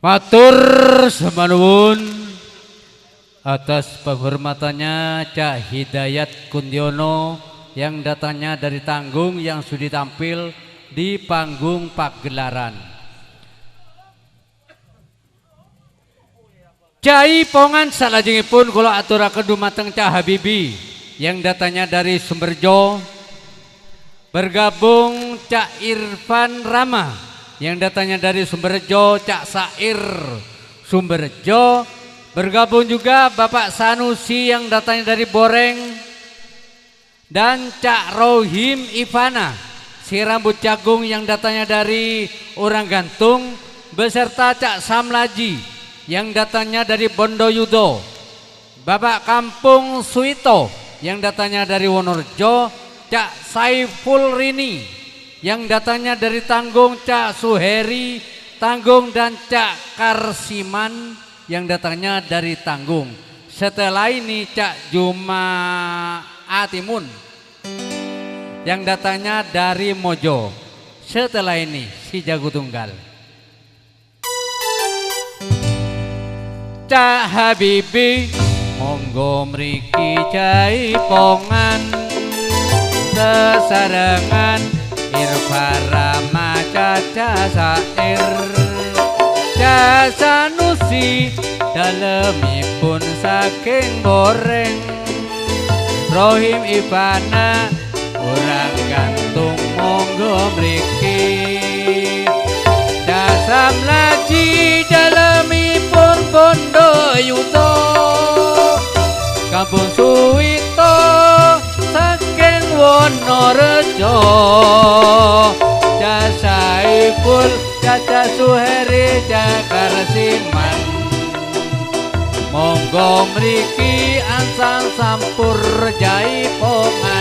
Matur sembah nuwun atas penghormatannya Cak Hidayat Kundiono yang datangnya dari Tanggung yang sudah tampil di panggung pagelaran. Cai pongan salajengipun kula aturaken dumateng Cak Habibi yang datangnya dari Sumberjo, bergabung Cak Irfan Rama yang datangnya dari Sumberjo, Cak Sair Sumberjo, bergabung juga Bapak Sanusi yang datangnya dari Boreng, dan Cak Rohim Ivana si rambut jagung yang datangnya dari Orang Gantung, beserta Cak Samlaji yang datangnya dari Bondoyudo, Bapak Kampung Suito yang datangnya dari Wonorejo, Cak Saiful Rini yang datangnya dari Tanggung, Cak Suheri Tanggung, dan Cak Karsiman yang datangnya dari Tanggung. Setelah ini Cak Juma Atimun yang datangnya dari Mojo. Setelah ini si Jago Tunggal Cak Habibi monggo mriki jaipongan sesarengan Irfara Caca Sair Cak Sanusi dalemipun saking Boreng, Rohim Ivana Orang Gantung monggo mriki, Cak Samlaji dalemipun Bondoyudo, Kampung Suito saking Wonorejo, Saiful, Caca Suheri, Cakar Siman. Monggo mriki ansang sampur jaipongan.